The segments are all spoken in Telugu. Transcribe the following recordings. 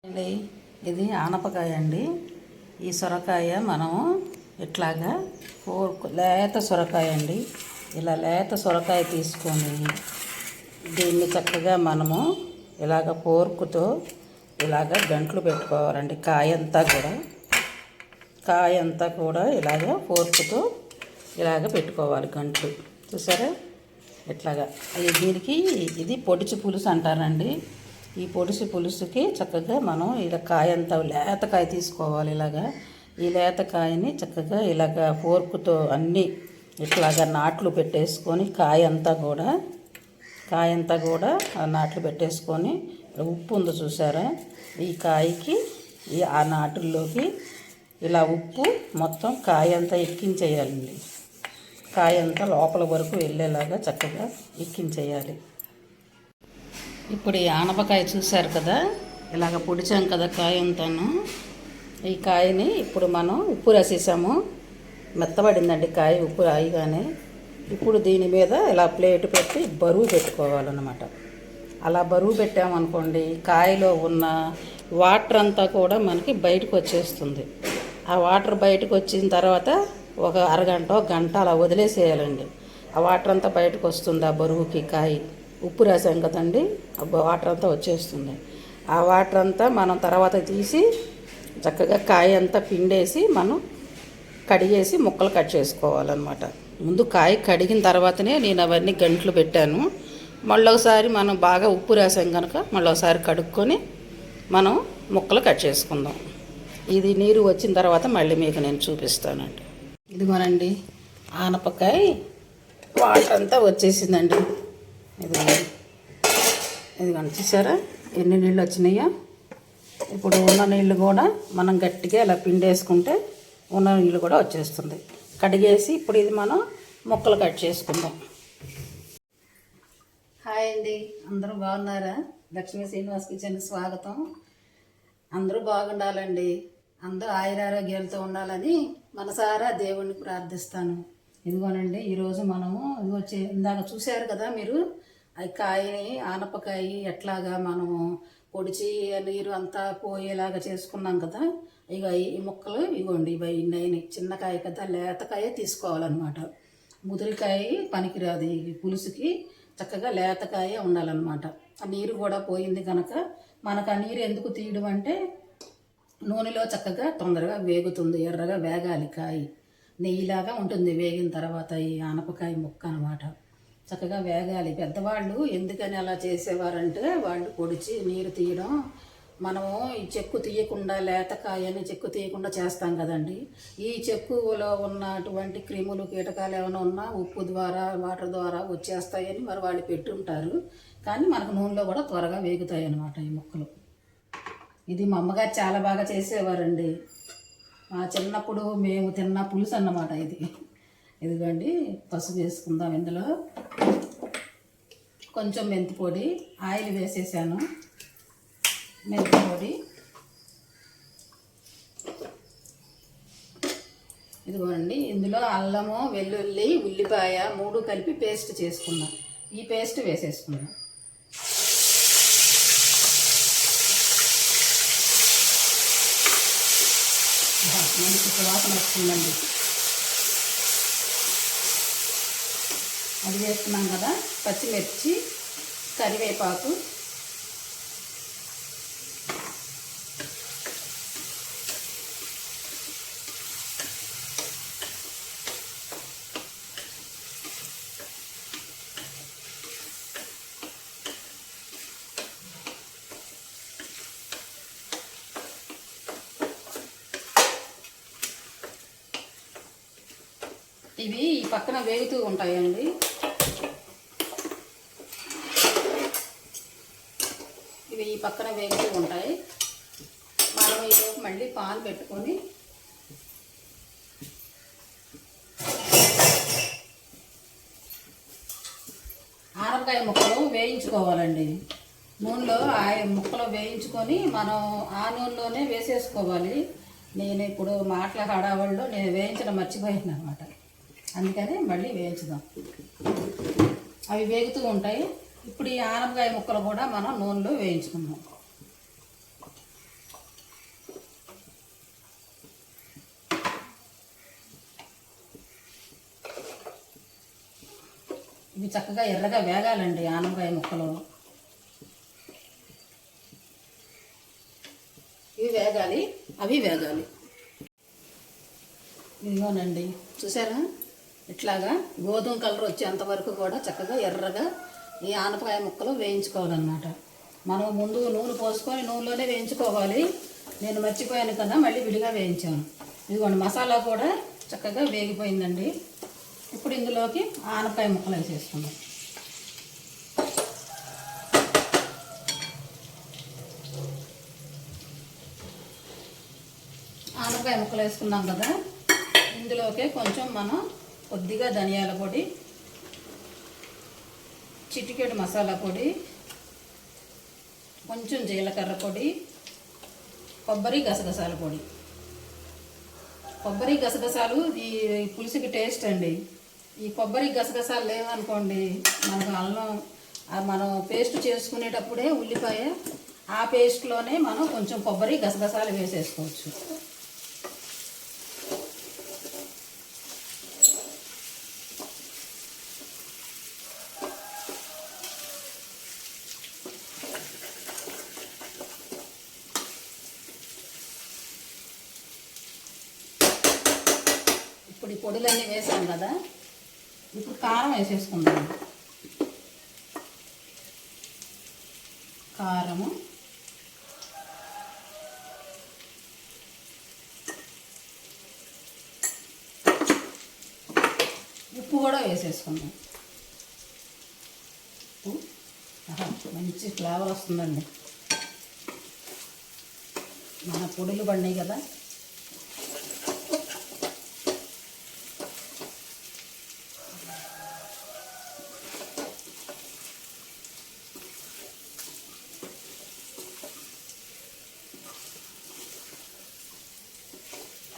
అండి ఇది ఆనపకాయ అండి. ఈ సొరకాయ మనము ఇట్లాగా లేత సొరకాయ అండి. ఇలా లేత సొరకాయ తీసుకొని దీన్ని చక్కగా మనము ఇలాగ పోర్కుతో ఇలాగ గంట్లు పెట్టుకోవాలండి. కాయ అంతా కూడా ఇలాగ పోర్కుతో ఇలాగ పెట్టుకోవాలి గంట్లు. చూసారా ఇట్లాగా. దీనికి ఇది పొడిచి పులుసు అంటారండి. ఈ పొడిసి పులుసుకి చక్కగా మనం ఇలా కాయంతా లేతకాయ తీసుకోవాలి. ఈ లేతకాయని చక్కగా ఇలాగ ఫోర్కుతో అన్నీ ఇట్లాగా నాట్లు పెట్టేసుకొని కాయంతా కూడా నాట్లు పెట్టేసుకొని ఉప్పు ఉంది చూసారా, ఈ కాయకి ఆ నాటుల్లోకి ఇలా ఉప్పు మొత్తం కాయంతా ఎక్కించేయాలండి. కాయంతా లోపల వరకు వెళ్ళేలాగా చక్కగా ఎక్కించేయాలి. ఇప్పుడు ఈ ఆనపకాయ చూశారు కదా, ఇలాగ పొడిచాం కదా కాయ అంతాను. ఈ కాయని ఇప్పుడు మనం ఉప్పు రాసేసాము, మెత్తబడిందండి కాయ ఉప్పు రాయిగానే. ఇప్పుడు దీని మీద ఇలా ప్లేట్ పెట్టి బరువు పెట్టుకోవాలన్నమాట. అలా బరువు పెట్టామనుకోండి, కాయలో ఉన్న వాటర్ అంతా కూడా మనకి బయటకు వచ్చేస్తుంది. ఆ వాటర్ బయటకు వచ్చిన తర్వాత ఒక అరగంట గంట అలా వదిలేసేయాలండి. ఆ వాటర్ అంతా బయటకు వస్తుంది. ఆ బరువుకి కాయ ఉప్పు రాసాం కదండి, వాటర్ అంతా వచ్చేస్తుంది. ఆ వాటర్ అంతా మనం తర్వాత తీసి చక్కగా కాయ అంతా పిండేసి మనం కడిగేసి ముక్కలు కట్ చేసుకోవాలన్నమాట. ముందు కాయ కడిగిన తర్వాతనే నేను అవన్నీ గంటలు పెట్టాను. మళ్ళొకసారి మనం బాగా ఉప్పు రాసాం కనుక మళ్ళొకసారి కడుక్కొని మనం ముక్కలు కట్ చేసుకుందాం. ఇది నీరు వచ్చిన తర్వాత మళ్ళీ మీకు నేను చూపిస్తానండి. ఇదిగోనండి ఆనపకాయ వాటర్ అంతా వచ్చేసిందండి. ఇదిగోండి చూసారా ఎన్ని నీళ్ళు వచ్చినాయో. ఇప్పుడు ఉన్న నీళ్ళు కూడా మనం గట్టిగా ఇలా పిండేసుకుంటే ఉన్న నీళ్ళు కూడా వచ్చేస్తుంది. కడిగేసి ఇప్పుడు ఇది మనం ముక్కలు కట్ చేసుకుందాం. హాయ్ అండి, అందరూ బాగున్నారా? లక్ష్మీ శ్రీనివాస్ కిచెన్కి స్వాగతం. అందరూ బాగుండాలండి, అందరూ ఆయురారోగ్యాలతో ఉండాలని మనసారా దేవుణ్ణి ప్రార్థిస్తాను. ఇదిగోనండి ఈరోజు మనము ఇందాక చూశారు కదా మీరు, ఆ కాయని ఆనపకాయ ఎట్లాగా మనము పొడిచి నీరు అంతా పోయేలాగా చేసుకున్నాం కదా. ఇక ఈ ముక్కలు ఇవ్వండి, ఇవి చిన్నకాయ కదా, లేతకాయ తీసుకోవాలన్నమాట. ముదిరికాయ పనికిరాదు ఈ పులుసుకి, చక్కగా లేతకాయ ఉండాలన్నమాట. ఆ నీరు కూడా పోయింది కనుక మనకు ఆ నీరు ఎందుకు తీయడం అంటే నూనెలో చక్కగా తొందరగా వేగుతుంది. ఎర్రగా వేగాలి కాయ, నెయ్యిలాగా ఉంటుంది వేగిన తర్వాత ఈ ఆనపకాయ ముక్క అనమాట. చక్కగా వేగాలి. పెద్దవాళ్ళు ఎందుకని అలా చేసేవారంటే వాళ్ళు పొడిచి నీరు తీయడం, మనము ఈ చెక్కు తీయకుండా లేతకాయని చెక్కు తీయకుండా చేస్తాం కదండి. ఈ చెక్కులో ఉన్నటువంటి క్రిములు కీటకాలు ఏమైనా ఉన్నా ఉప్పు ద్వారా వాటర్ ద్వారా వచ్చేస్తాయని మరి వాళ్ళు పెట్టుంటారు. కానీ మనకు నూనెలో కూడా త్వరగా వేగుతాయి అన్నమాట ఈ ముక్కలు. ఇది మా అమ్మగారు చాలా బాగా చేసేవారండి. మా చిన్నప్పుడు మేము తిన్న పులుసు అన్నమాట ఇది. ఇదిగోండి పసుపు వేసుకుందాం. ఇందులో కొంచెం మెంతి పొడి, ఆయిల్ వేసేసాను. మెంతి పొడి, ఇదిగోండి ఇందులో అల్లము, వెల్లుల్లి, ఉల్లిపాయ 3 కలిపి పేస్ట్ చేసుకుందాం. ఈ పేస్ట్ వేసేసుకుందాం. మంచి సువాసన వస్తుందండి. అది వేస్తున్నాం కదా. పచ్చిమిర్చి, కరివేపాకు, ఇవి ఈ పక్కన వేగుతూ ఉంటాయండి. ఇవి ఈ పక్కన వేగుతూ ఉంటాయి. మనం ఈరోజు మళ్ళీ పాన్ పెట్టుకొని ఆనపకాయ ముక్కలు వేయించుకోవాలండి. నూనెలో ముక్కలు వేయించుకొని మనం ఆ నూనెలోనే వేసేసుకోవాలి. నేను ఇప్పుడు మాటల హడావుల్లో నేను వేయించడం మర్చిపోయాను అనమాట. అందుకని మళ్ళీ వేయించుదాం. అవి వేగుతూ ఉంటాయి. ఇప్పుడు ఈ ఆనపకాయ ముక్కలు కూడా మనం నూనెలో వేయించుకుందాం. ఇవి చక్కగా ఎర్రగా వేగాలండి ఆనపకాయ ముక్కలు. ఇవి వేగాలి, అవి వేగాలి. ఇదిగోనండి చూసారా, ఇట్లాగా గోధుమ కలర్ వచ్చేంత వరకు కూడా చక్కగా ఎర్రగా ఈ ఆనపకాయ ముక్కలు వేయించుకోవాలన్నమాట. మనం ముందు నూనె పోసుకొని నూనెలోనే వేయించుకోవాలి. నేను మర్చిపోయాను కదా, మళ్ళీ విడిగా వేయించాను. ఇదిగోండి మసాలా కూడా చక్కగా వేగిపోయిందండి. ఇప్పుడు ఇందులోకి ఆనపకాయ ముక్కలు వేసేసుకుందాం. ఆనపకాయ ముక్కలు వేసుకున్నాం కదా, ఇందులోకే కొంచెం మనం కొద్దిగా ధనియాల పొడి, చిటికెడు మసాలా పొడి, కొంచెం జీలకర్ర పొడి, కొబ్బరి గసగసాల పొడి. కొబ్బరి గసగసాలు ఈ పులుసుకి టేస్ట్ అండి. ఈ కొబ్బరి గసగసాలు లేవనుకోండి, మనకు అల్లం మనం పేస్ట్ చేసుకునేటప్పుడే ఉల్లిపాయ ఆ పేస్ట్లోనే మనం కొంచెం కొబ్బరి గసగసాలు వేసేసుకోవచ్చు. ఇప్పుడు ఈ పొడులన్నీ వేసాం కదా, ఇప్పుడు కారం వేసేసుకుందాం. కారము, ఉప్పు కూడా వేసేసుకుందాం. ఉప్పు మంచి ఫ్లేవర్ వస్తుందండి. మన పొడులు పడినాయి కదా,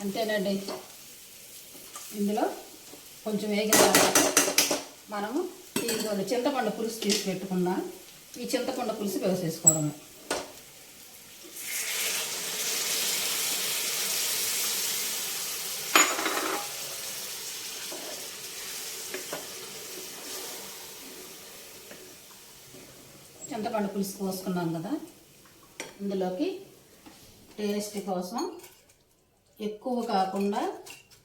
అంతేనండి. ఇందులో కొంచెం వేగిన తర్వాత మనము ఈ చింతపండు పులుసు తీసి పెట్టుకున్న ఈ చింతపండు పులుసు వేసేసుకోవడము. చింతపండు పులుసు పోసుకున్నాం కదా, ఇందులోకి టేస్ట్ కోసం ఎక్కువ కాకుండా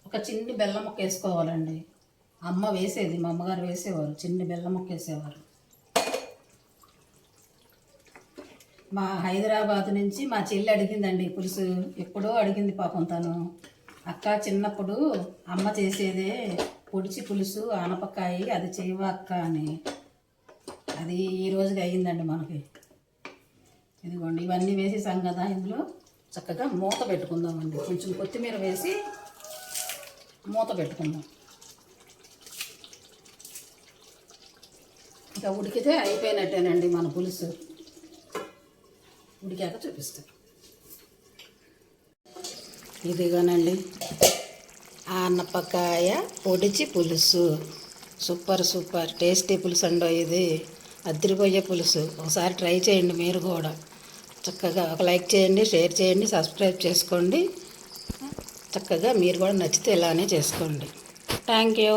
ఒక చిన్ని బెల్లం ముక్క వేసుకోవాలండి. అమ్మ వేసేది, మా అమ్మగారు వేసేవారు, చిన్ని బెల్లం ముక్క వేసేవారు. మా హైదరాబాద్ నుంచి మా చెల్లి అడిగిందండి పులుసు, ఎప్పుడో అడిగింది పాపం తను. అక్క చిన్నప్పుడు అమ్మ చేసేదే పొడిచి పులుసు ఆనపకాయ, అది చేయవా అక్క అని. అది ఈ రోజుకి అయ్యిందండి మనకి. ఇదిగోండి ఇవన్నీ వేసేసాం కదా, ఇందులో చక్కగా మూత పెట్టుకుందామండి. కొంచెం కొత్తిమీర వేసి మూత పెట్టుకుందాం. ఇంకా ఉడికితే అయిపోయినట్టేనండి మన పులుసు. ఉడికాక చూపిస్తాం. ఇదిగోనండి ఆనపకాయ పొడిచి పులుసు. సూపర్ సూపర్ టేస్టీ పులుసు అండో ఇది. అదిరిపోయే పులుసు. ఒకసారి ట్రై చేయండి మీరు కూడా. చక్కగా ఒక లైక్ చేయండి, షేర్ చేయండి, సబ్స్క్రైబ్ చేసుకోండి. చక్కగా మీరు కూడా నచ్చితే ఇలానే చేసుకోండి. Thank you.